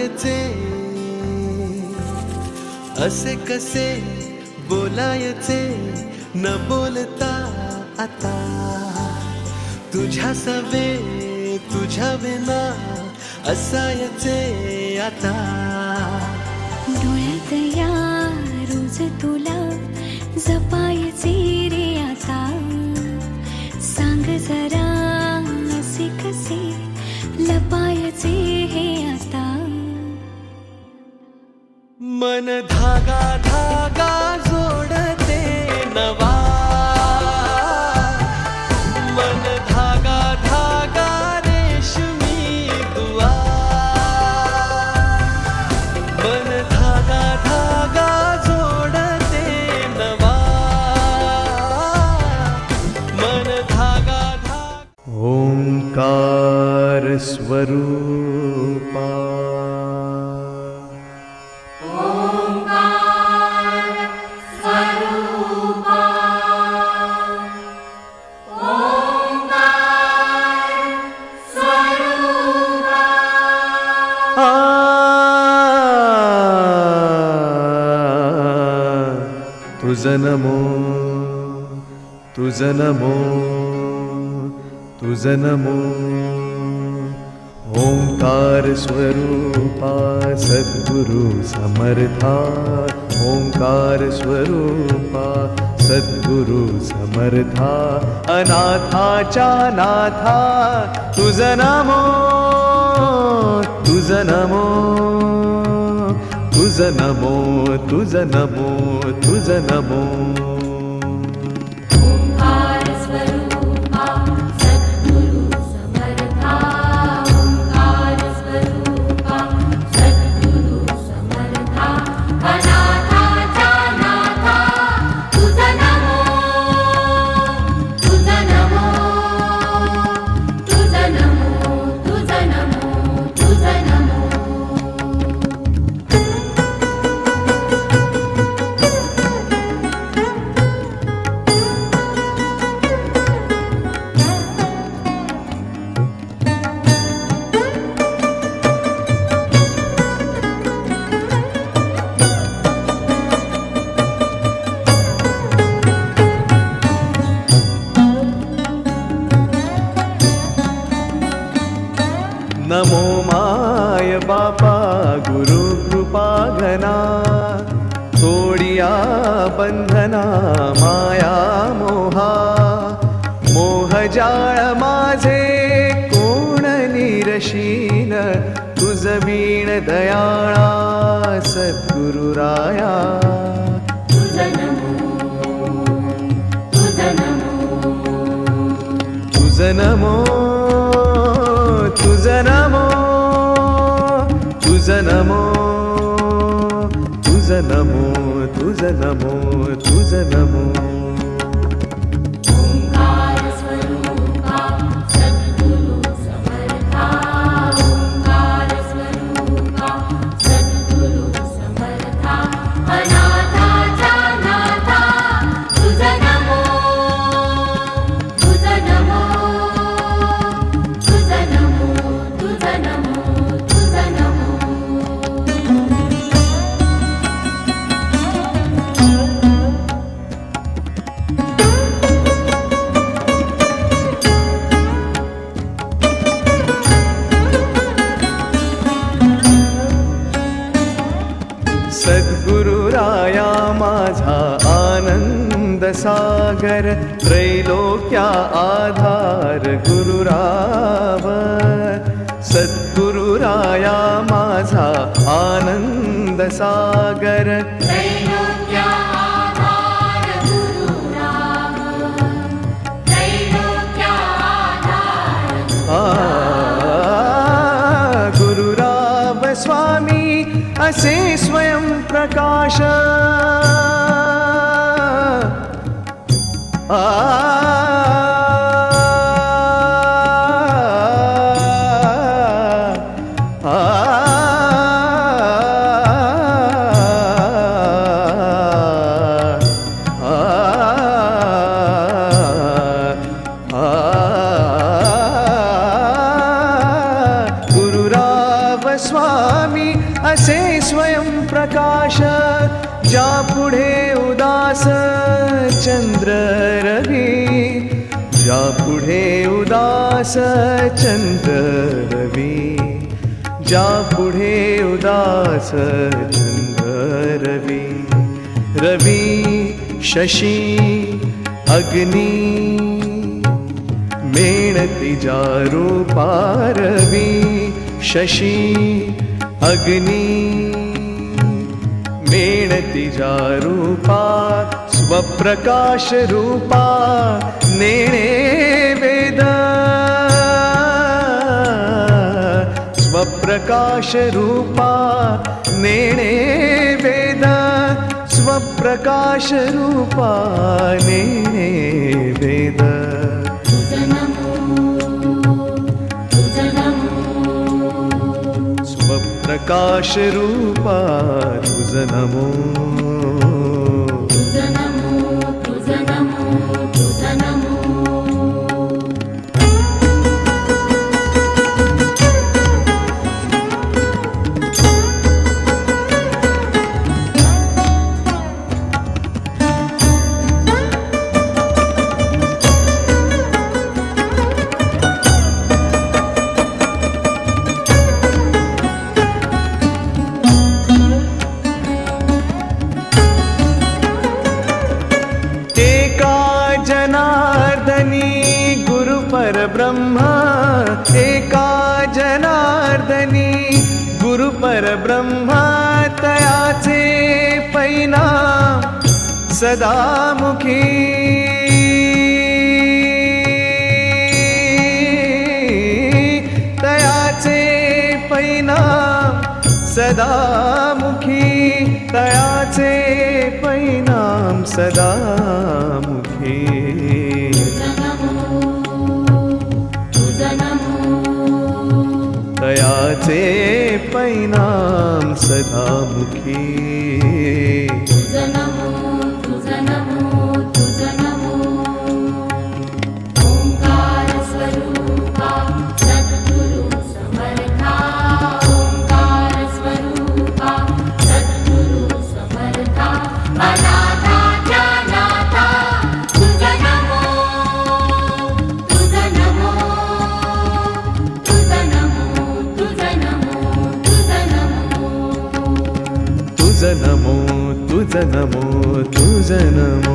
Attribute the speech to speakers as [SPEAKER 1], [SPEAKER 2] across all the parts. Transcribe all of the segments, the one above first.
[SPEAKER 1] बोलायचे असे कसे बोलायचे न बोलता आता तुझ्या सवे तुझ्या विना असायचे आता
[SPEAKER 2] डोळ्यात या रोज तुला जपायचे रे आता सांग जरा असे कसे लपायचे हे आता
[SPEAKER 1] मन धागा धागा जोडते नवा मन धागा धागा रेशमी दुआ मन धागा धागा जोडते नवा मन धागा धागा ओंकार स्वरूपा तुझं नमो तुझं नमो तुझं नमो ओंकार स्वरूपा सद्गुरु समर्था ओंकार स्वरूपा सद्गुरु समर्था अनाथाच्या नाथा तुझं नमो तुझं नमो तुझं नमो तुझं नमो तुझं नमो
[SPEAKER 2] ओंकार स्वरूपा सद्गुरु समर्था ओंकार स्वरूपा सद्गुरु समर्था अनाथाच्या नाथा तुझं नमो तुझं नमो तुझं नमो तुझं नमो तुझं नमो
[SPEAKER 1] नमो माय बापा गुरु कृपा घना तोडिया बंधना माया मोहा मोहजाळ माझे कोण निरशीन तुझ वीण दयाळा सद्गुरुराया
[SPEAKER 2] तुझं नमो तुझं नमो
[SPEAKER 1] तुझं नमो तुझं नमो तुझं नमो तुझं नमो तुझं नमो तुझं नमो
[SPEAKER 2] ओंकार स्वरूपा सद्गुरु समर्था ओंकार स्वरूपा सद्गुरु समर्था अनाथाच्या नाथा तुझं नमो तुझं नमो तुझं नमो तुझं नमो तुझं नमो
[SPEAKER 1] सद्गुरुराया माझा आनंद सागर त्रैलोक्या आधार गुरुराव सद्गुरुराया माझा आनंद सागर
[SPEAKER 2] त्रैलोक्या आधार गुरुराव त्रैलोक्या आधार
[SPEAKER 1] गुरुराव स्वामी असे स्वयं प्रकाश स्वामी असे स्वयं प्रकाश ज्या पुढे उदास चंद्र रवी ज्या पुढे उदास चंद्र रवी ज्या पुढे उदास चंद्र रवी रवी शशी अग्नी मेणती जा रूपा रवी शशी अग्नी मेणती जा रूपा स्वप्रकाश रूपा नेणे वेद स्वप्रकाश रूपा नेणे वेद स्वप्रकाश रूपा नेणे वेद
[SPEAKER 2] तुझं नमो तुझं नमो
[SPEAKER 1] स्वप्रकाश रूपा तुझ नमो
[SPEAKER 2] तुझं नमो तुझं नमो तुझं नमो
[SPEAKER 1] ब्रह्मा एका जनार्दनी गुरु परब्रह्मा तयाचे पैनाम सदामुखी तयाचे पैनाम सदामुखी तयाचे पैनाम सदामुखी तयाचे पैनाम सदामुखी
[SPEAKER 2] तुझं नमो तुझं नमो तुझं नमो ओंकार स्वरूपा सद्गुरु समर्था ओंकार स्वरूपा सद्गुरु समर्था अनाथाच्या नाथा तुझं नमो तुझं नमो तुझं नमो तुझं नमो तुझं नमो
[SPEAKER 1] तुझ नमो तुझ नमो तुझ नमो
[SPEAKER 2] तुझं नमो तुझं नमो तुझं नमो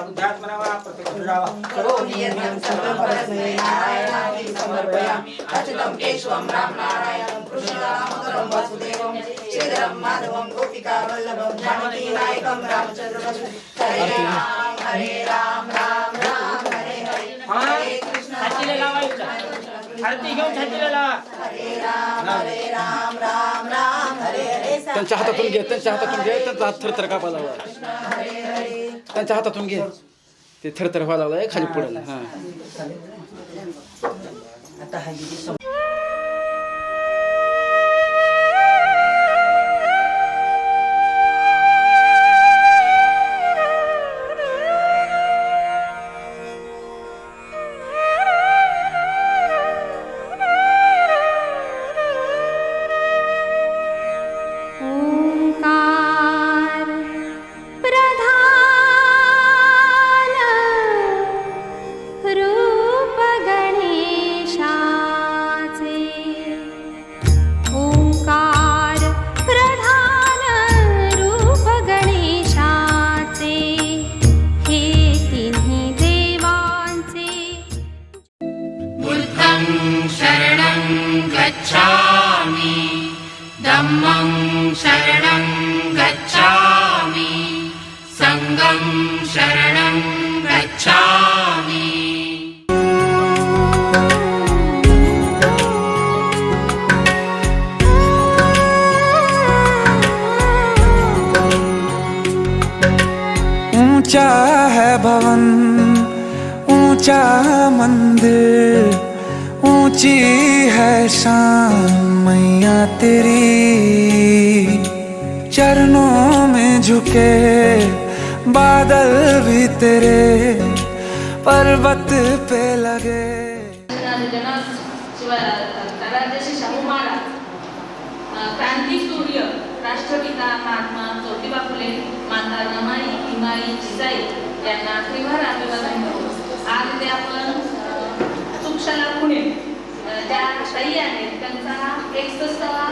[SPEAKER 3] बुद्धात्मना प्रतिष्ठावा करोमि यज्ञं सर्वं परस्मै नारायणाय समर्पयामि अच्युतं केशवं रामनारायणं कृष्णदामोदरं वासुदेवं श्रीधरं माधवं गोपिका वल्लभं जानकी नायकं रामचंद्रं हरे राम राम राम हरे हरे हरे कृष्ण हरे आरती घेऊन छातीला लावा हरे राम राम राम हरे हरे
[SPEAKER 4] त्यांच्या हातातून घे त्यांच्या हात थरथर कापायला लागला त्यांच्या हातातून घे ते थरथर व्हायला लागलाय खाली पडेल हा
[SPEAKER 3] आता हल्ली
[SPEAKER 2] ओंकार प्रधान रूप गणेशाचे ओंकार प्रधान रूप गणेशाचे हे तिन्ही देवांचे
[SPEAKER 5] बुद्धं शरणं गच्छामि धम्मं शरणं गच्छामि संघं शरणं गच्छामि
[SPEAKER 6] ऊंचा है भवन ऊंचा मंदिर ऊंची है शान मैया तेरी चरणों में झुके बादल भी तेरे पर्वत पे लगे
[SPEAKER 7] राजर्षी शाहू महाराज क्रांती सूर्य राष्ट्रपिता महात्मा ज्योतिबा फुले माता रमाई हिमाई जिजाई यांना त्रिवार अभिवादन करतो. आज ते आपण सुक्षला पुणे ज्या ताई आहेत त्यांचा 61वा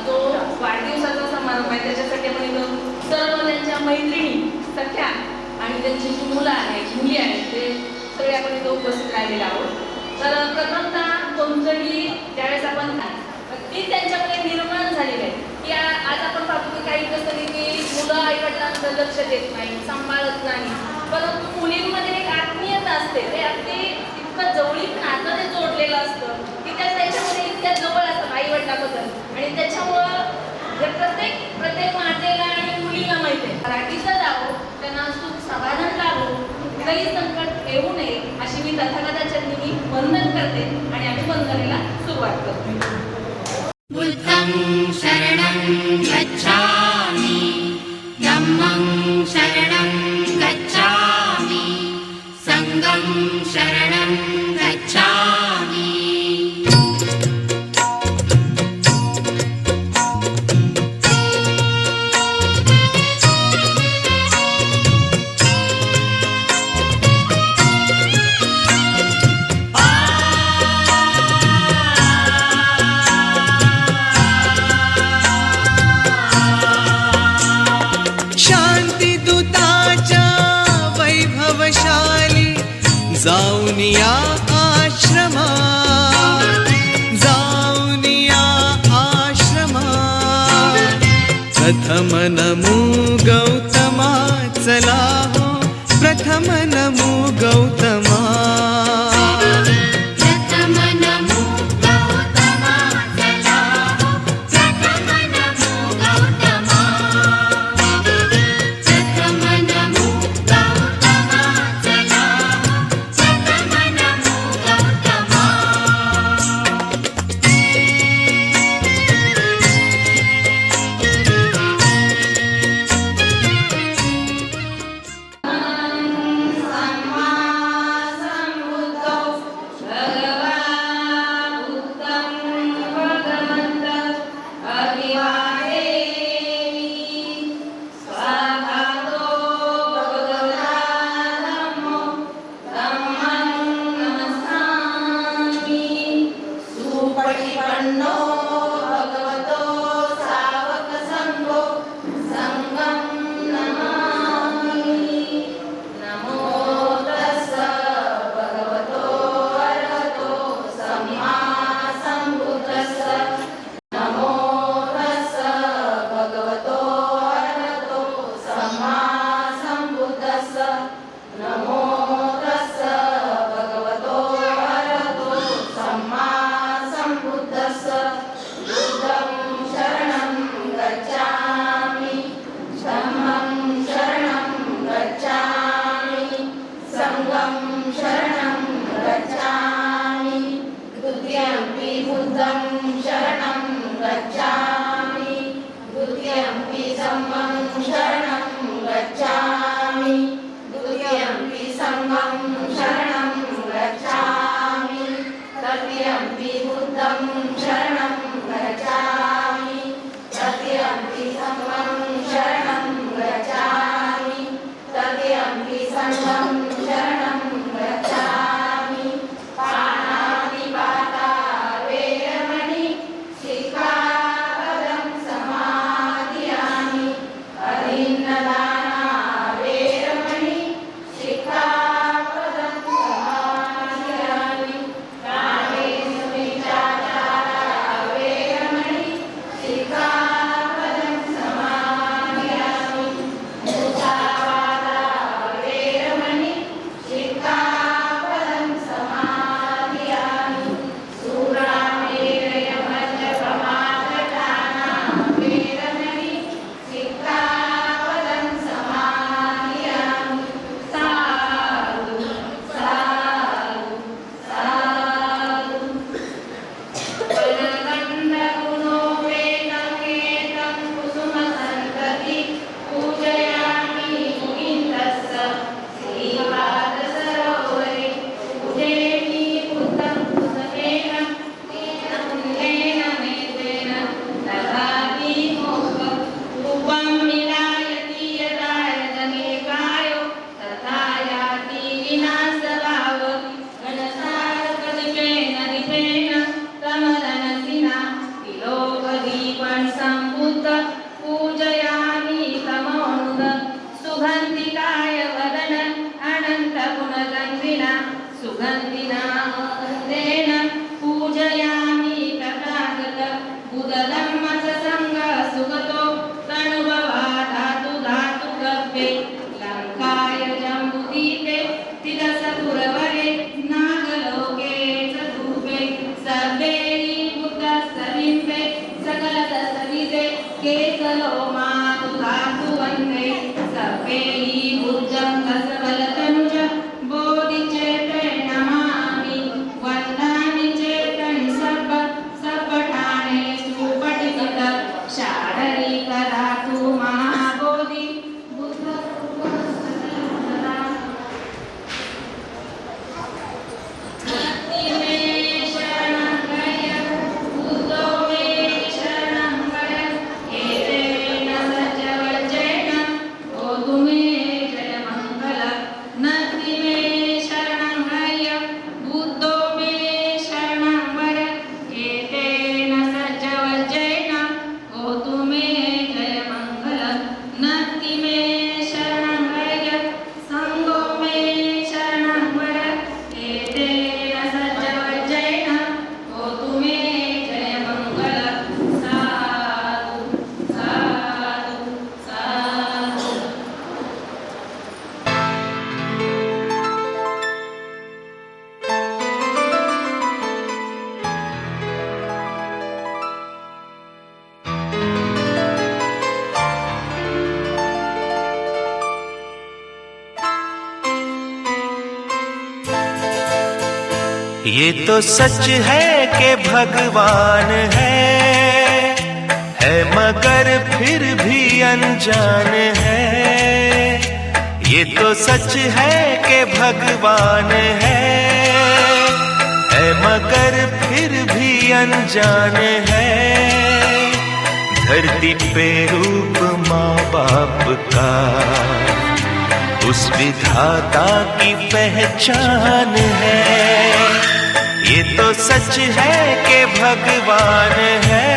[SPEAKER 7] जो वाढदिवसाचा समारंभ आहे त्याच्यासाठी आपण इथं सर्व त्यांच्या मैत्रिणी सख्या आणि त्यांची जी मुलं आहेत मुली आहेत ते सगळे आपण इथं उपस्थित राहिलेले आहोत. तर प्रथमतः कोणतरी ज्यावेळेस आपण ती त्यांच्यामध्ये निर्माण झालेली आहे की आज आपण पाहतो की काही कसं की मुलं आईवडिलांचं लक्ष देत नाही सांभाळत नाही परंतु मुलींमध्ये एक आत्मीयता असते ते अगदी इतकं जवळीक नातं ते जोडलेलं असतं की त्याच्यामध्ये इतक्या जवळ असतात आईवडिलाबद्दल आणि त्याच्यामुळं हे प्रत्येक मातेला आणि मुलीला माहिती आहे मराठीचं जावं त्यांना सुख समाधान लाभो काही संकट येऊ नये अशी मी तथागताच्या मी वंदन करते आणि आम्ही वंदनेला सुरुवात करते.
[SPEAKER 5] बुद्धं शरणं गच्छामि धम्मं शरणं गच्छामि संघं शरणं गच्छामि
[SPEAKER 6] जाऊनिया आश्रमा प्रथम नमो गौतमा चला हो प्रथम नमो गौतमा
[SPEAKER 5] प्रथम नमो गौतमा चला हो प्रथम नमो गौतमा प्रथम नमो गौतमा चला हो प्रथम नमो गौतमा
[SPEAKER 3] बुद्धं शरणं गच्छामि द्वितीयंपि संघं शरणं गच्छामि द्वितीयंपि संघं शरणं गच्छामि तृतीयंपि बुद्धं शरणं गच्छामि तृतीयंपि संघं शरणं गच्छामि तृतीयंपि संघं शरणं गच्छामि पाणातिपाता वेरमणि सिक्खापदं समादियामि अदीन्नदाना वेरमणि सिक्खापदं समादियामि कामेषु मिथ्याचारा वेरमणि सिक्खापदं समादियामि मुसावादा वेरमणि सिक्खापदं समादियामि सूरामेरयमज्जपमाददाना वेरमणि सिक्खापदं समादियामि साधु साधु साधु वरदण्डगुणो वेदकेतं कुसुमसन्तति पूजयामि मुनिन्दस्य श्रीपादसरोवरे पूजयामि बुद्धं कुसुमेन तेन पुण्येन मेतेन ददाति मोक्षं रूपं विलायति यदा यदनेकायो तथा याति विनाशभाव गणसारकदीपेन दीपेन तमदनसिना तिलोकदीपं सम्बुद्ध पूजयामि तमोनुद सुगन्धिकाय वदन अनन्तगुणगन्धिना सुगन्धिना गन्धेन पूजयामि तथागत बुधधर्मसङ्ग सुगतो तनुभवा धातु धातु गव्ये लङ्काय जम्बुदीपे तिरसपुरवरे नागलोके चतुर्भे सर्वेरि बुद्धस्तविम्बे सकलदशविदे केसलो मातु धातु वन्दे सर्वेरि बुद्धं कसबलतनुज बोधिचेते नमामि वन्दामि चेतनि सर्वठाने सुपटिगत शारीरिक धातु महाबोधि बुद्ध मे शरणं गय बुद्धो मे शरणं गय एतेन सज्जवज्जेन होतु मे जयमङ्गल नत्ति मे शरणं गय बुद्धो मे शरणं गय एतेन सज्जवज्जेन होतु मे जयमङ्गल नत्ति मे शरणं गय सङ्गो मे शरणं गय एतेन सज्जवज्जेन होतु मे जयमङ्गल साधु साधु साधु
[SPEAKER 6] ये तो सच है कि भगवान है मगर फिर भी अनजान है। ये तो सच है कि भगवान है मगर फिर भी अनजान है। धरती पे रूप माँ बाप का उस विधाता की पहचान है। ये तो सच है कि भगवान है।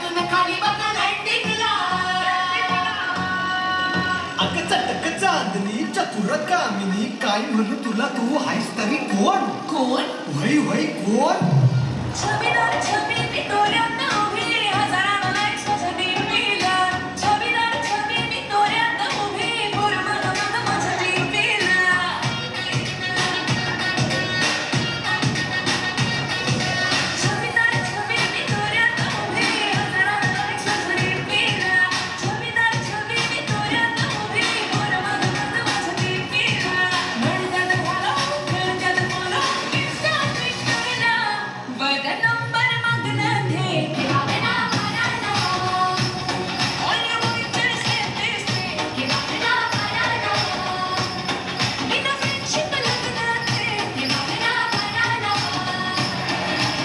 [SPEAKER 5] वरनं खाली बघा लाईटिंगला
[SPEAKER 8] अगं चटक चांदणी चतुर कामिनी काय म्हणू तुला तू हायस तरी कोण
[SPEAKER 5] कोण
[SPEAKER 8] वै वै कोण
[SPEAKER 5] छबीदार छबी पितोऱ्यात उभी हजारानं लाईट्स वाजती पिला छबीदार छबी पितोऱ्यात उभी बुरबुर मध मजली पिला छबीदार छबी पितोऱ्यात उभी हजारानं लाईट्स वाजती पिला छबीदार छबी पितोऱ्यात उभी बुरबुर मध मजली पिला म्हणतात बोलो म्हणतात बोलो इट्स अ ट्विस्टरला बट नंबर मागणं दे
[SPEAKER 2] वागना भराना
[SPEAKER 5] All you want to say this thing
[SPEAKER 2] वागना भराना
[SPEAKER 5] in a friendship लग्न दे
[SPEAKER 2] वागना भराना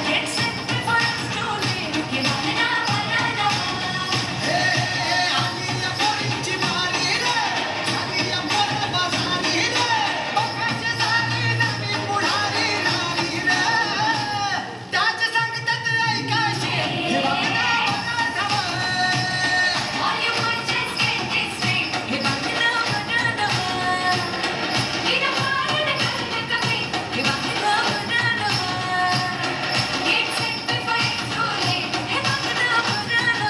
[SPEAKER 5] Get set before it's too late
[SPEAKER 2] वागना भराना
[SPEAKER 8] आली या पोरींची मारी रे आली या पोरं बाजारी रे बघायचे सारी नवी पुढारी नारी रे त्याचे सांगतात ऐकायचे हे वागना
[SPEAKER 5] All you want to say this thing हे वागना भराना
[SPEAKER 2] in a world of कमी
[SPEAKER 5] हे वागना भराना
[SPEAKER 2] Get set before it's too late
[SPEAKER 5] हे वागना भराना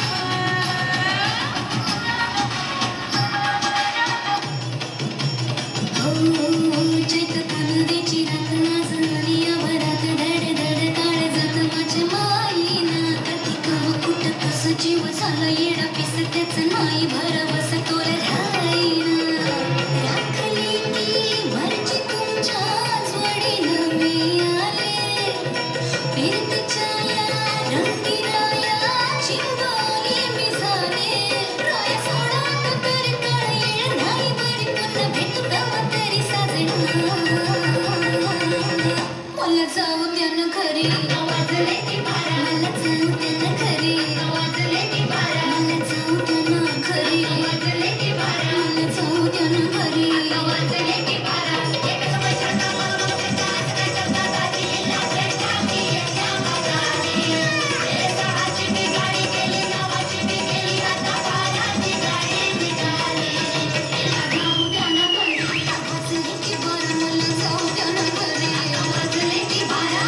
[SPEAKER 9] चैत कानदेची रातना झाली भरात धड धड काळ जात माझ्या माईना कधी कव कुठ कस जीव झाला येडा पिस त्याच नाही भरवस तोर राईना राखली ती मर्जी तुमच्या जोडीनं मी आले फिरतीच्या या रंगीराया चिंगोली मी झाले राया सोडा तर कळेल नाही बरी पुन्हा भेटू कवा तरी साजणं मला जाऊ त्यानं घरी
[SPEAKER 2] वाजले ती बारा
[SPEAKER 9] मला जाऊ त्यानं घरी
[SPEAKER 2] वाजले ती बारा
[SPEAKER 9] मला जाऊ त्यानं घरी
[SPEAKER 2] वाजले ती बारा
[SPEAKER 9] मला जाऊ त्यानं घरी
[SPEAKER 2] वाजले ती बारा एकच वर्षाचा मनोरंजनचा काय करता गाडी लागले ठाकी या गाडी हे सहाची ती गाडी गेली नावाची ती गेली आता बाराची गाडी निघाली
[SPEAKER 9] जाऊ त्यानं घरी वाजली की बरं मला जाऊ त्यानं घरी
[SPEAKER 2] वाजले ती बारा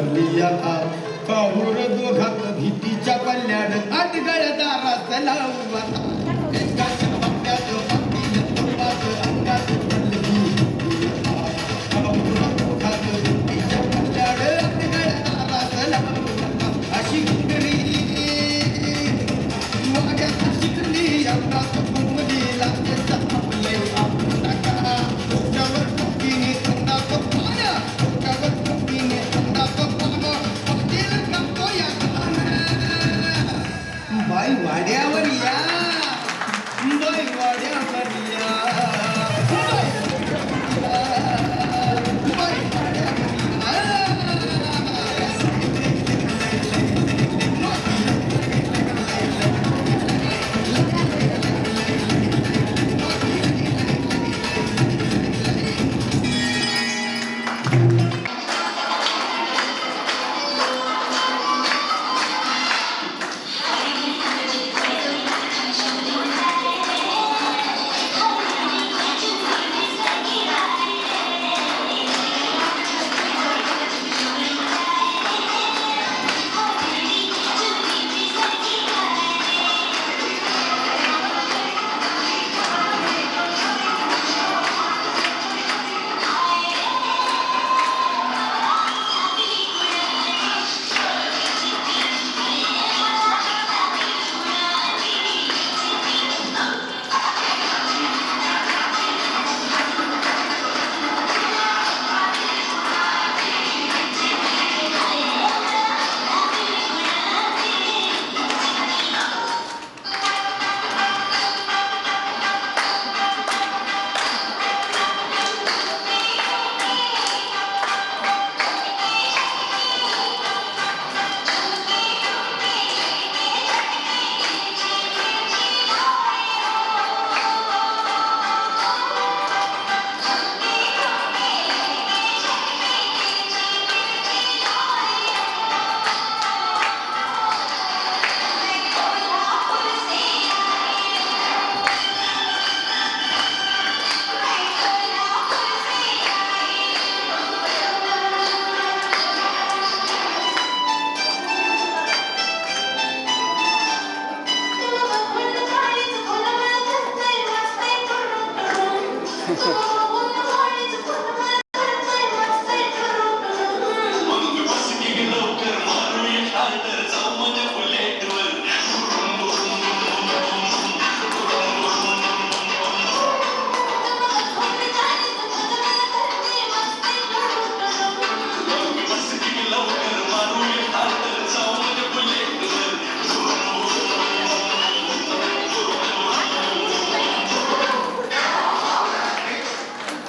[SPEAKER 8] धरली आता पाहूर दोघात भीतीच्या पल्ल्याड अटगळ दारात लावू आता एकाच्या पट्ट्यात पाटील तुपात अंगात पडली आता पाहूर दोघात भीतीच्या पल्ल्याड अटगळ दारात लावू आता अशी गुंगरी वाड्यात शिकली अंगात गुंगली लागते आपले आपण टाका डोक्यावर टोपीने तोंडात पाण्या डोक्यावर टोपीने तोंडात पाण्या पाटील कापतो या बाई वाड्यावर या बाई वाड्यावर या बाई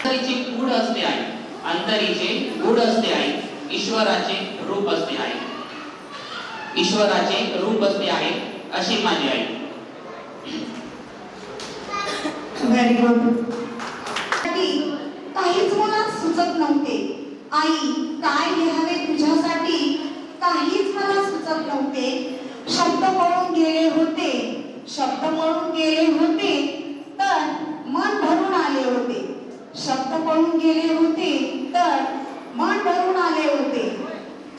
[SPEAKER 10] अंतरीचे गूढ असते आहे, अंतरीचे गूढ असते आहे, ईश्वराचे रूप असते आहे, ईश्वराचे रूप असते आहे अशी माझी आई.
[SPEAKER 3] Very good. काहीच मला सुचत नव्हते आई, काय लिहावे तुझ्यासाठी काहीच मला सुचत नव्हते. शब्द पळून गेले होते, शब्द पळून गेले होते तर मन भरून आले होते, शब्द पळून गेले होते तर मन भरून आले होते.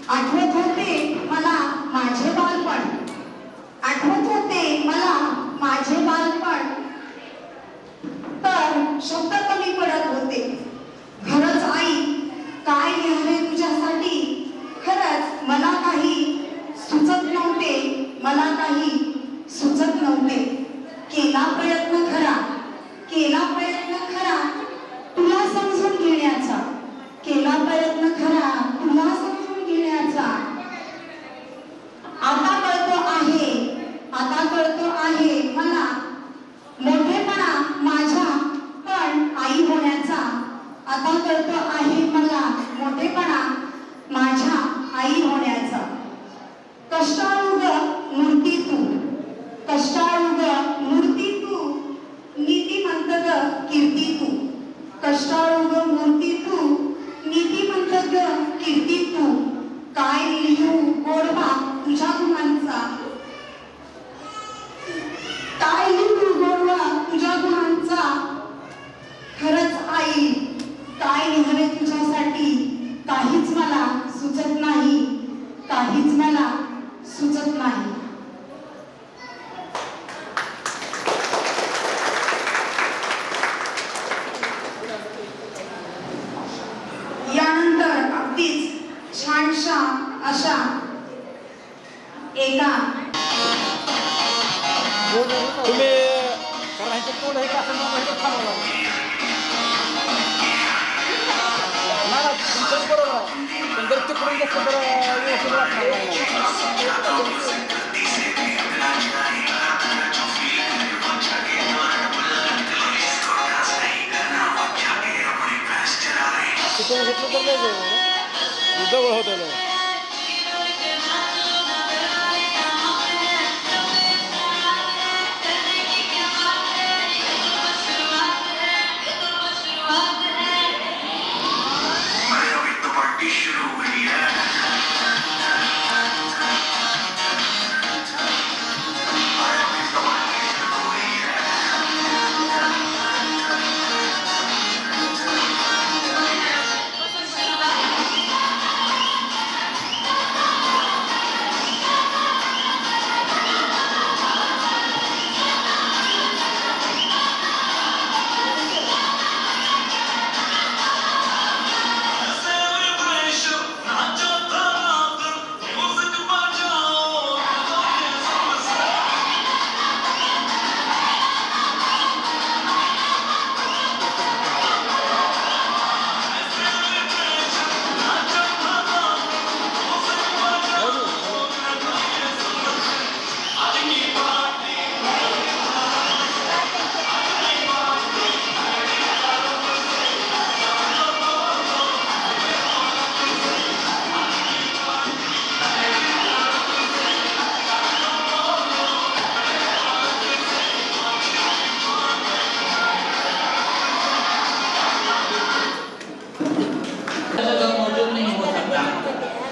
[SPEAKER 3] आठवत होते मला माझे बालपण, आठवत होते मला माझे बालपण तर शब्द कमी पडत होते. खरंच आई, काय लिहावे तुझ्यासाठी खरंच मला काही सुचत नव्हते, मला काही सुचत नव्हते. केला प्रयत्न खरा, केला प्रयत्न खरा तुला समजून घेण्याचा, केला काहीच मला सुचत नाही. यानंतर अगदीच छानशा अशा एका
[SPEAKER 4] तुम्ही कारण ह्यांचं तोंड हे का असं मग हे थांबवलं मला तुमचंच बरोबर आहे पण जर तिकडून घेतलं तर व्यवस्थित वाटणार नाही. तिकडून घेतलं तर लय जवळ होतं.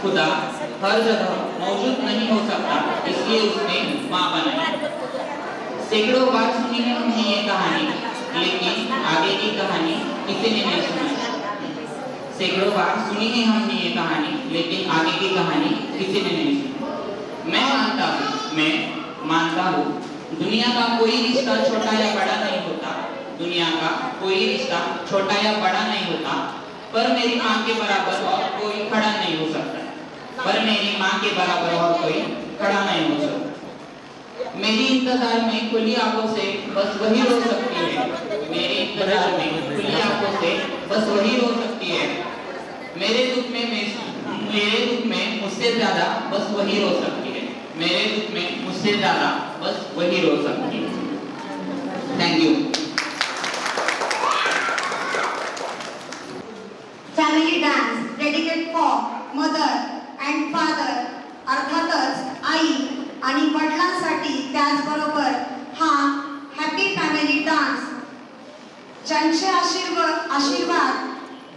[SPEAKER 10] खुदा हर जगह मौजूद नहीं हो सकता, इसलिए उसने माँ बनाई। सैकड़ों बार सुनी है हमने ये कहानी, लेकिन आगे की कहानी किसी ने नहीं सुनी। सैकड़ों बार सुनी है हमने ये कहानी, लेकिन आगे की कहानी किसी ने नहीं सुनी। मैं मानता हूँ दुनिया का कोई रिश्ता छोटा या बड़ा नहीं होता, दुनिया का कोई रिश्ता छोटा या बड़ा नहीं होता, पर मेरी माँ के बराबर और कोई खड़ा नहीं हो सकता, पर मेरी माँ के बराबर और कोई खड़ा नहीं हो सकता। मेरी इंतजार में खुली आंखों से बस वही रो सकती है, मेरे इंतजार में खुली आंखों से बस वही रो सकती है। मेरे दुख में मुझसे ज्यादा बस वही रो सकती है, मेरे दुख में मुझसे ज्यादा बस वही रो सकती है। Thank you.
[SPEAKER 3] Family dance dedicate for mother and father, अर्थातच आई आणि वडिलांसाठी, त्याचबरोबर हा हॅपी फॅमिली डान्स ज्यांचे आशीर्वाद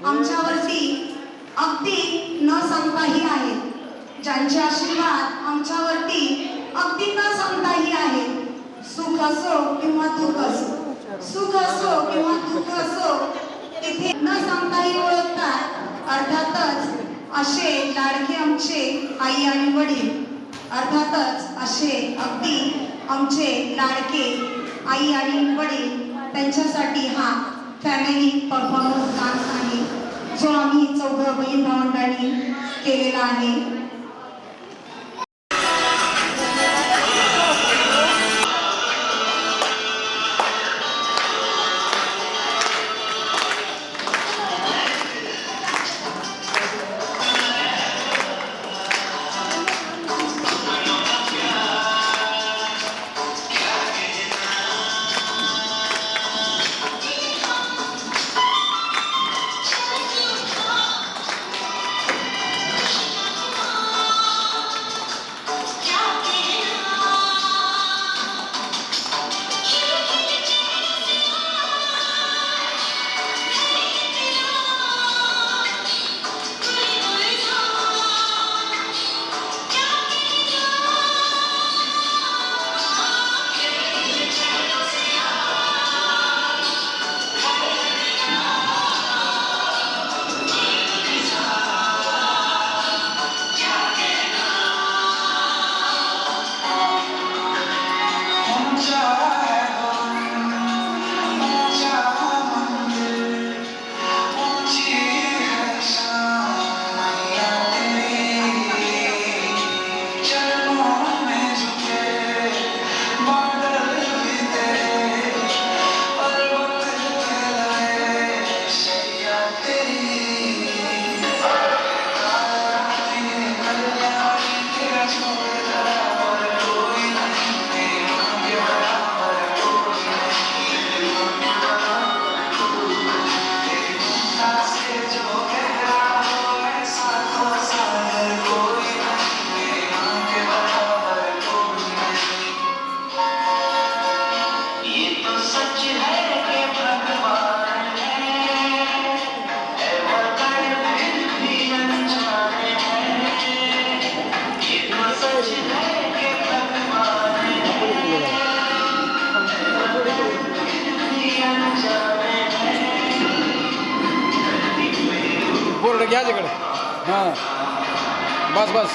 [SPEAKER 3] आमच्यावरती अगदी न संपताही आहेत, ज्यांचे आशीर्वाद आमच्यावरती अगदी न संपताही आहेत। सुख असो किंवा दुःख असो, सुख असो किंवा दुःख असो, तिथे न संपताही ओळखतात। अर्थातच असे लाडके आमचे आई आणि वडील, अर्थातच असे अगदी आमचे लाडके आई आणि वडील, त्यांच्यासाठी हा फॅमिली परफॉर्मन्स डान्स आहे, जो आम्ही चौघं बहीण भावंडांनी केलेला आहे।
[SPEAKER 4] बोर्ड घ्या तिकडे हां बस बस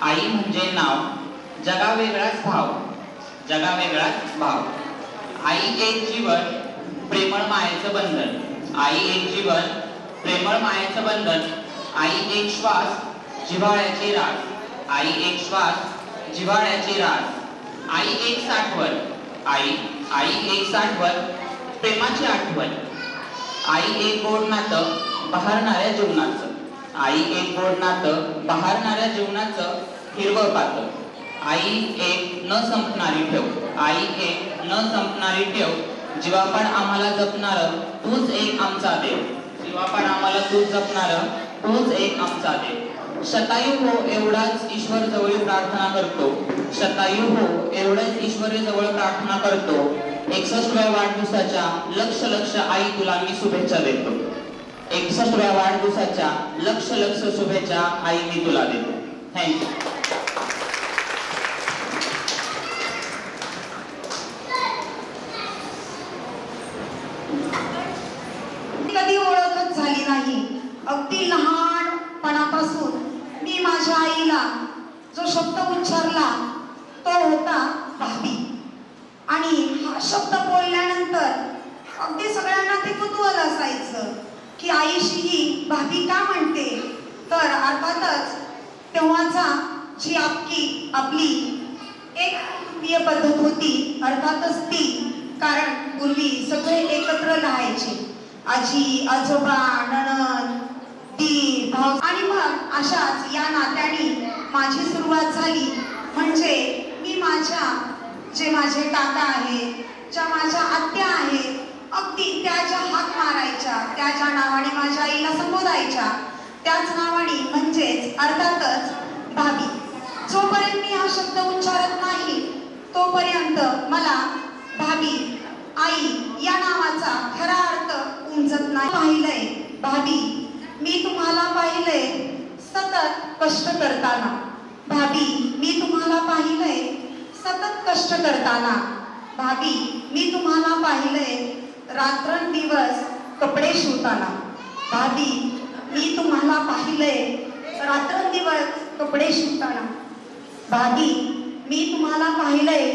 [SPEAKER 10] आई म्हणजे नाव, जगा वेगळाच भाव, जगा वेगळाच भाव. आई एक जीवन, प्रेमळ मायेचं बंधन. आई एक जीवन, प्रेमळ मायेचं बंधन. आई एक श्वास, जिव्हाळ्याची रास. आई एक श्वास, जिव्हाळ्याची रास. आई एक साठवण. आई एक साठवण, प्रेमाची आठवण. आई एक गोड नातं, बहरणाऱ्या जीवनाचं. आई एक गोड नातं, बहरणाऱ्या जीवनाचं हिरवं पातं. आई एक न संपणारी ठेव. आई एक न संपणारी ठेव. जीवापाड आम्हाला जपणारं तूच एक आमचा देव. जीवापाड आम्हाला तूच जपणारं तूच एक आमचा देव. शतायू हो एवढाच ईश्वर जवळ प्रार्थना करतो. शतायू हो एवढंच ईश्वरी जवळ प्रार्थना करतो. 61व्या वाढदिवसाच्या लक्ष लक्ष आई तुला मी शुभेच्छा देतो. 61व्या वाढदिवसाच्या लक्ष लक्ष शुभेच्छा आई मी तुला देतो. थँक्यू.
[SPEAKER 3] कधी ओळखच झाली नाही. अगदी लहानपणापासून मी माझ्या आईला जो शब्द उच्चारला तो होता भाभी. आणि हा शब्द बोलल्यानंतर अगदी सगळ्यांना ते कुतूहल असायचं की आईशी ही भाभी का म्हणते. तर अर्थातच तेव्हाचा जी आपली एक कुटुंबीय पद्धत होती अर्थातच ती. कारण पूर्वी सगळे एकत्र राहायचे. आजी आजोबा नणंद दीर भाऊ. आणि मग अशाच या नात्याने माझी सुरुवात झाली. म्हणजे मी माझ्या जे माझे काका आहेत, ज्या माझ्या आत्या आहेत, अगदी त्या ज्या हाक मारायच्या, त्या ज्या नावाने माझ्या आईला संबोधायच्या, त्याच नावाने म्हणजेच अर्थातच भाभी. जोपर्यंत मी हा शब्द उच्चारत नाही तोपर्यंत मला भाभी, आई या नावाचा खरा अर्थ उमजत नाही. पाहिलंय भाभी, मी तुम्हाला पाहिलंय सतत कष्ट करताना. भाभी, मी तुम्हाला पाहिलंय सतत कष्ट करताना. भाभी, मी तुम्हाला पाहिलंय रात्रंदिवस कपडे शिवताना. भाभी, मी तुम्हाला पाहिलंय रात्रंदिवस कपडे शिवताना. भाभी, मी तुम्हाला पाहिलंय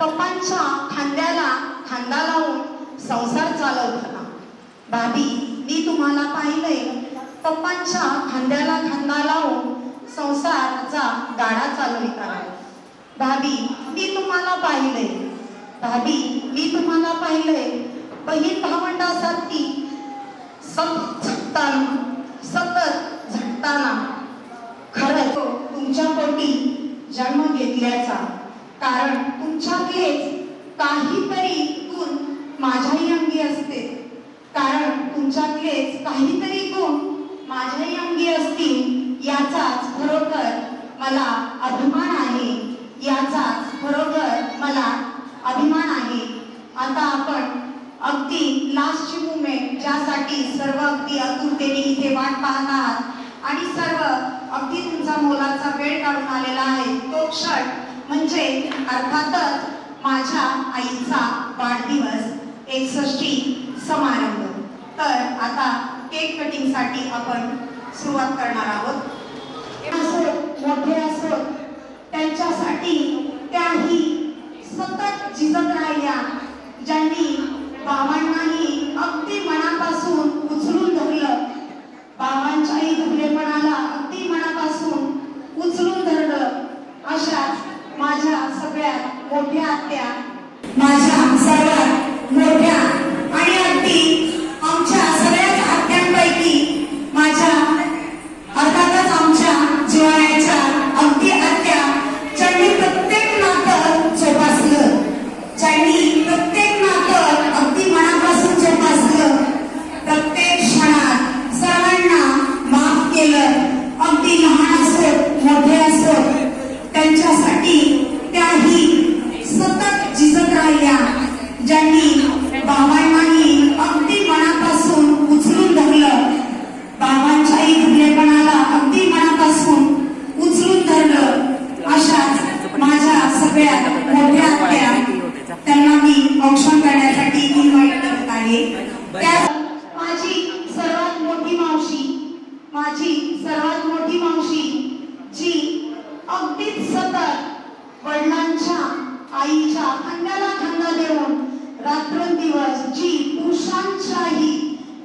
[SPEAKER 3] पप्पांच्या खांद्याला खांदा लावून संसार चालवताना. भाभी, मी तुम्हाला पाहिलंय पप्पांच्या खांद्याला खांदा लावून संसाराचा गाडा चालविताना. भाभी, मी तुम्हाला पाहिलंय. भाभी, मी तुम्हाला पाहिलंय बहीण भावंडासारखी सतत झटताना. खरंच तुमच्या पोटी जन्म घेतल्याचा, कारण तुमच्यातलेच काहीतरी गुण माझ्याही अंगी असते. कारण तुमच्यातलेच काहीतरी गुण माझ्याही अंगी असतील याचाच खरोखर मला अभिमान आहे. याचाच खरोखर मला अभिमान आहे. आता आपण अगदी लास्टची मुमेंट ज्यासाठी सर्व अगदी आतुरतेने इथे वाट पाहत आहात आणि सर्व अगदी तुमचा मोलाचा वेळ काढून आलेला आहे तो क्षण म्हणजे अर्थातच माझ्या आईचा वाढदिवस 61 समारंभ. तर आता केक कटिंग साठी आपण सुरुवात करणार आहोत. असो मोठे असो त्यांच्यासाठी त्याही सतत झिजत राहिल्या, ज्यांनी बाबांनाही अगदी मनापासून उचलून धरलं. बाबांच्याही दुबळेपणाला अगदी मनापासून उचलून धरलं. अशाच माझ्या सगळ्यात मोठ्या आत्या, माझ्या सर्वात मोठ्या आणि अगदी आमच्या सगळ्याच आत्यांपैकी माझ्या अर्थातच आमच्या जिव्हाळ्याच्या अगदी आत्या, ज्यांनी प्रत्येक नातं जोपासलं, ज्यांनी प्रत्येक नातं अगदी मनापासून जोपासलं, प्रत्येक क्षणात सर्वांना माफ केलं. अगदी लहान असो मोठे असो त्यांच्यासाठी त्याही सतत झिजत राहिल्या, ज्यांनी बाबांनाही अगदी मनापासून उचलून धरलं. बाबांच्याही दुबळेपणाला अगदी मनापासून उचलून धरलं. अशाच माझ्या सगळ्यात मोठ्या आत्या, त्यांना मी औक्षण करण्यासाठी इन्व्हाइट करत आहे. त्या माझी सर्वात मोठी मावशी, माझी सर्वात मोठी मावशी जी अगदीच सतत वडिलांच्या आईच्या खांद्याला खांदा देऊन रात्रंदिवस जी पुरुषांच्याही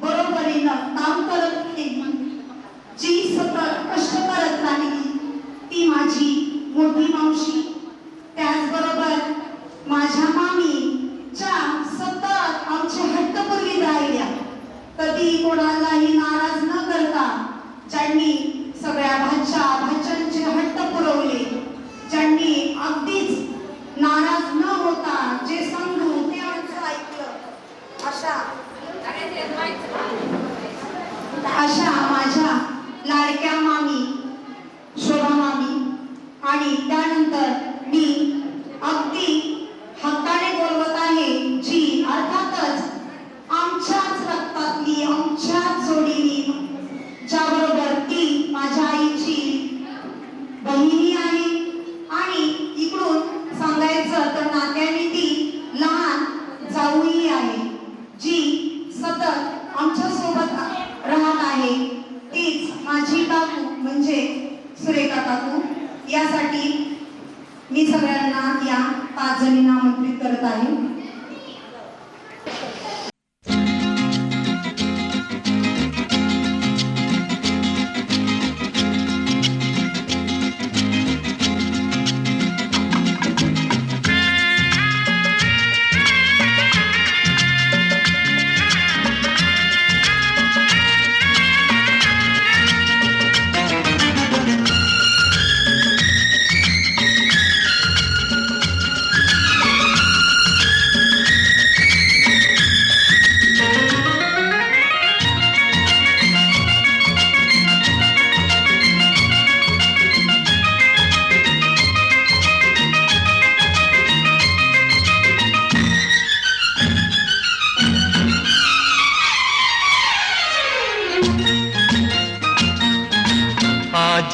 [SPEAKER 3] बरोबरीनं काम करत राहिली, जी सतत कष्ट करत राहिली, ती माझी मोठी मावशी. त्याचबरोबर माझ्या मामी ज्या सतत आमचे हट्ट पुरवीत राहिल्या, कधी कोणालाही नाराज न करता, ज्यांनी सगळ्या भाच्यांचे हट्ट पुरवले, ज्यांनी अगदीच नाराज न होता जे सांगू ते आमचं ऐकलं. अशा माझ्या लाडक्या मामी शोभा मामी आणि त्यानंतर मी अगदी हक्काने बोलवत आहे जी अर्थातच आमच्याच रक्तातली, आमच्याच जोडीनी, ज्याबरोबर ती माझ्या आईची बहिणी आहे आणि इकडून सांगायचं तर नात्याने ती लहान जाऊही आहे, जी सतत आमच्या सोबत राहत आहे. तीच माझी काकू म्हणजे सुरेखा काकू. यासाठी मी सगळ्यांना या 5 जणींना आमंत्रित करत आहे.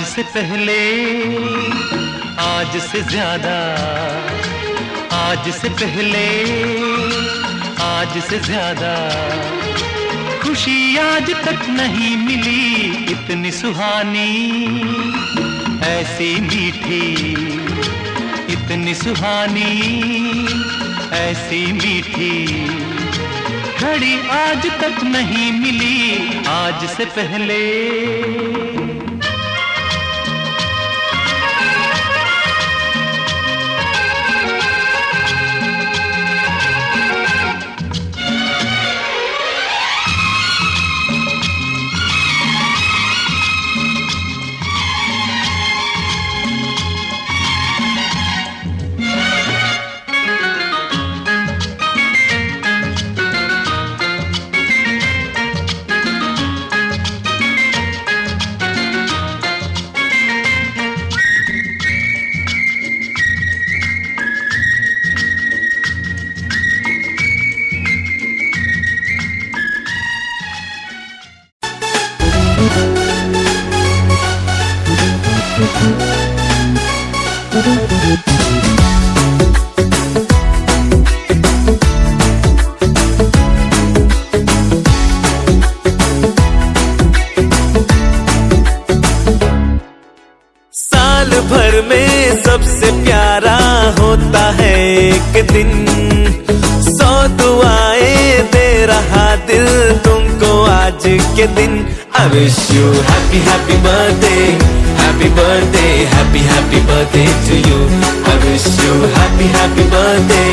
[SPEAKER 6] से पहले, आज से ज्यादा, आज से पहले, आज से ज्यादा खुशी आज तक नहीं मिली इतनी सुहानी, ऐसी मीठी, इतनी सुहानी, ऐसी मीठी घड़ी आज तक नहीं मिली आज से पहले।
[SPEAKER 1] साल भर में सबसे प्यारा होता है एक दिन, 100 दुआएं दे रहा दिल तुमको आज के दिन। I wish you happy happy birthday, happy birthday, happy happy birthday to you. I wish you happy happy birthday,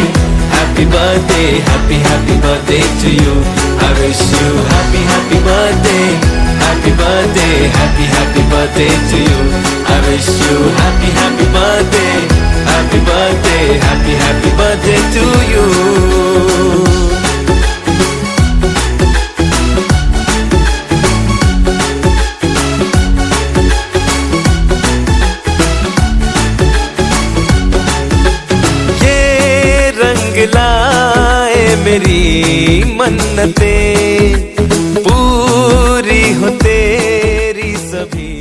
[SPEAKER 1] happy birthday, happy happy birthday to you. I wish you happy happy birthday, happy birthday, happy happy birthday to you. I wish you happy happy birthday, happy birthday, happy happy birthday to you. लाए मेरी मन्नतें पूरी हो तेरी सभी।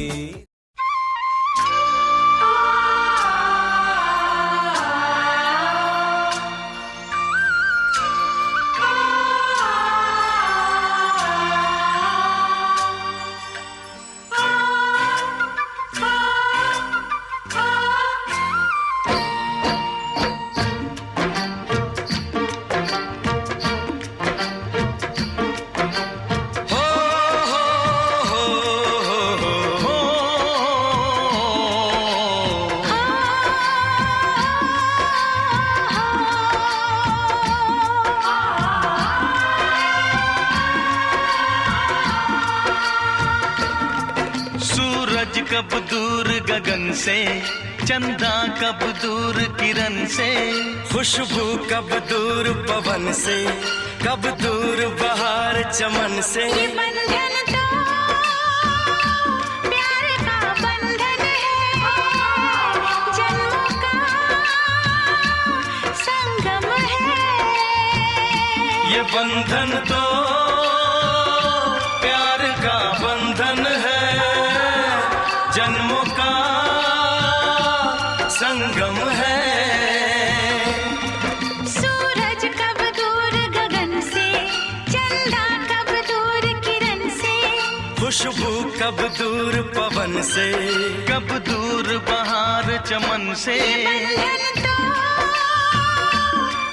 [SPEAKER 6] सूरज कब दूर गगन से, चंदा कब दूर किरण से, खुशबू कब दूर पवन से, कब दूर बहार चमन से।
[SPEAKER 9] ये बंधन तो प्यार का बंधन है, जन्मों का संगम है।
[SPEAKER 6] ये बंधन तो प्यार का बंधन है, जन्मों का संगम है।
[SPEAKER 9] सूरज कब दूर गगन से, चंदा कब दूर किरण से,
[SPEAKER 6] खुशबू कब दूर पवन से, कब दूर बहार चमन से।
[SPEAKER 9] बंधन तो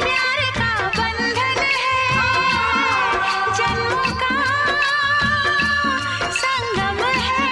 [SPEAKER 9] प्यार का बंधन है, जन्मों का संगम है।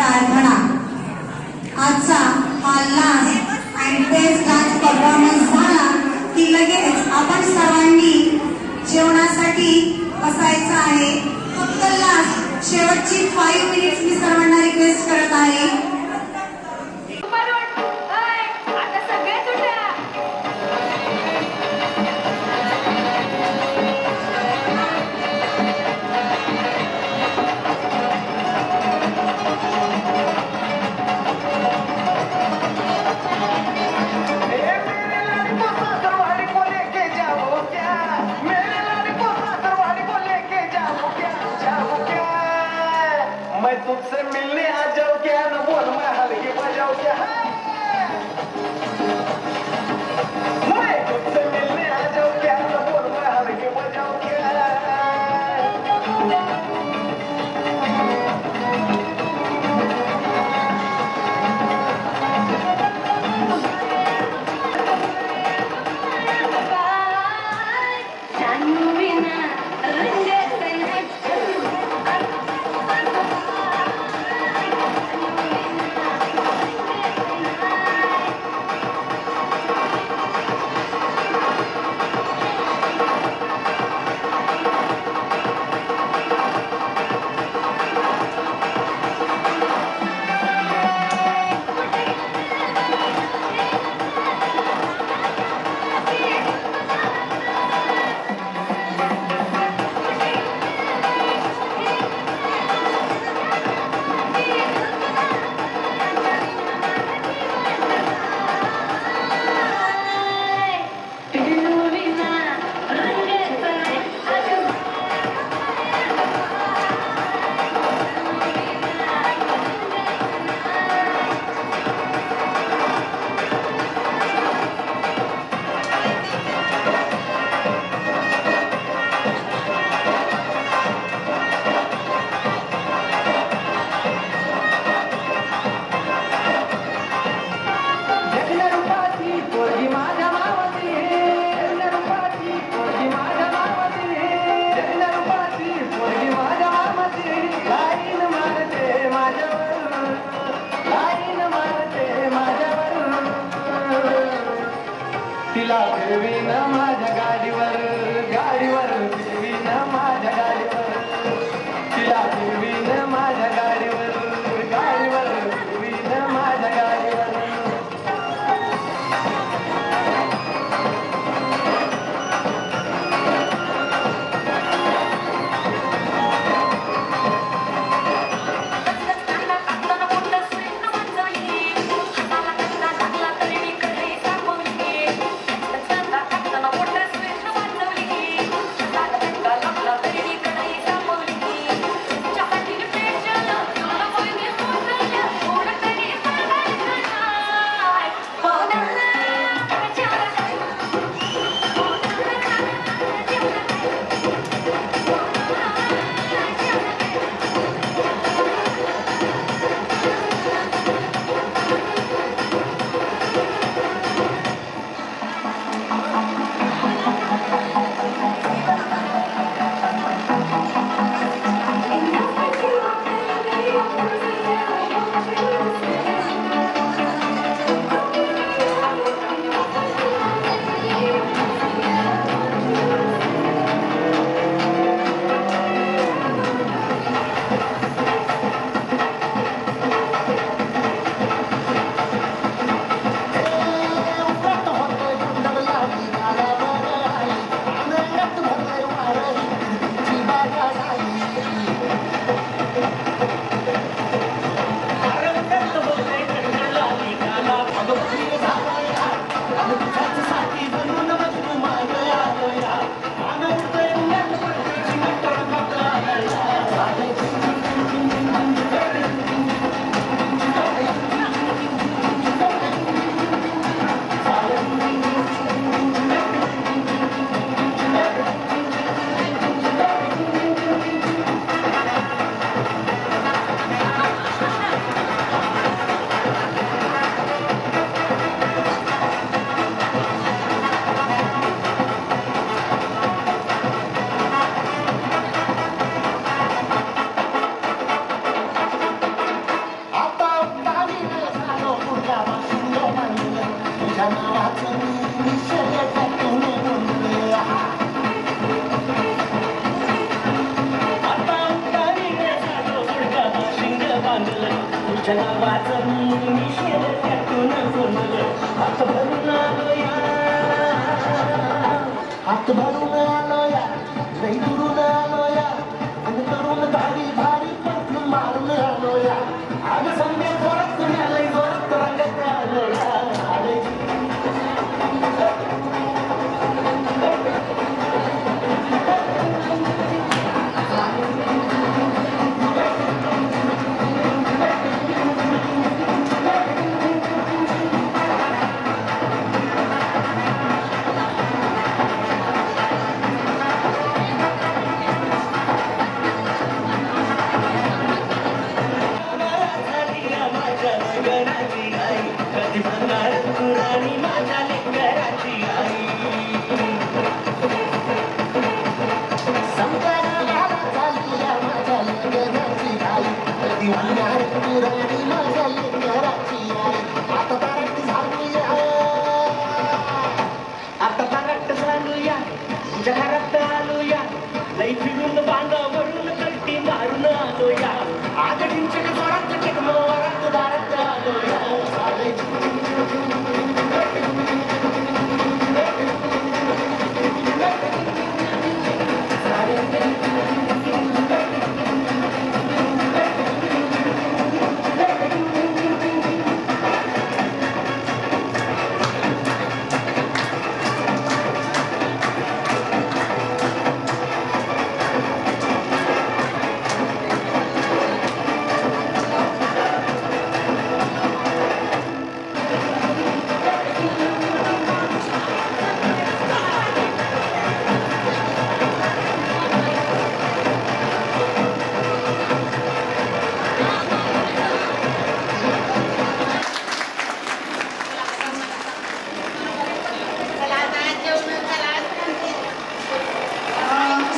[SPEAKER 11] प्रार्थना. आजचा हा लास्ट आणि बेस्ट डान्स परफॉर्मन्स झाला की लगेच आपण सर्वांनी जेवणासाठी बसायचं आहे. फक्त लास्ट शेवटची 5 मिनिट्स मी सर्वांना रिक्वेस्ट करत आहे.
[SPEAKER 5] आता सगळेच उठा.
[SPEAKER 8] मैं तुझसे मिलने आ जाऊं क्या, न बोल मैं हल्की बजाऊं क्या. मैं तुझसे मिलने आ जाऊं क्या, न बोल मैं हल्की बजाऊं क्या.
[SPEAKER 5] जानू बिना रंगे
[SPEAKER 12] मानलं तुझ्या नावाचं मी शेजाऱ्यातून सोडलं हात भरून आलो या हात भरून आलो या लई दुरून आलो या आणि तरुण भारी भारी पटलं मारून आलो या आग संध्या जोरात लई जोरात रंगत आलो या घरात आलोया लई फिरून बांधावरून कट्टी मारून आलोया आगडींच्या जोरात टेकमोरात दारात आलोया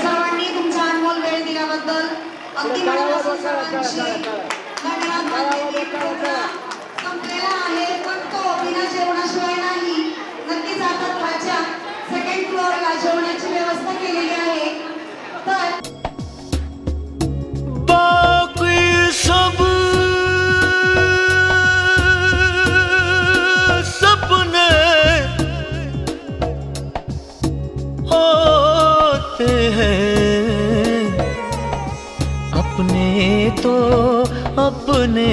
[SPEAKER 11] सर्वांनी तुमचा अनमोल वेळ दिल्याबद्दल अगदी मनापासून सर्वांची धन्यवाद. संपलेला आहे पण तो बिना जेवणाशिवाय नाही. नक्कीच आता खालच्या सेकंड फ्लोअरला जेवणाची व्यवस्था केलेली आहे. तर
[SPEAKER 1] बाकी सब सपने होते हैं अपने तो अपने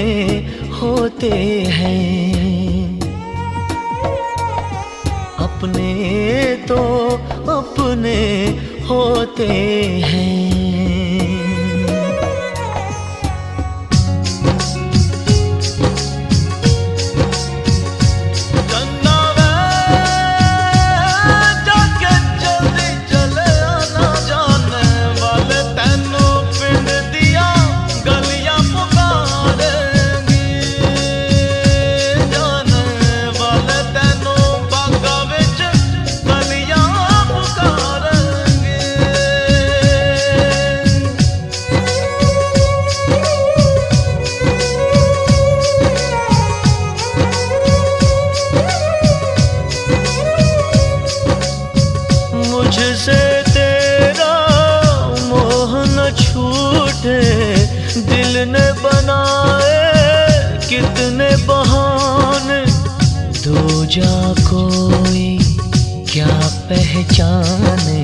[SPEAKER 1] होते हैं अपने तो अपने होते हैं मुझसे तेरा मोह न छूटे दिल ने बनाए कितने बहाने दो जा कोई क्या पहचाने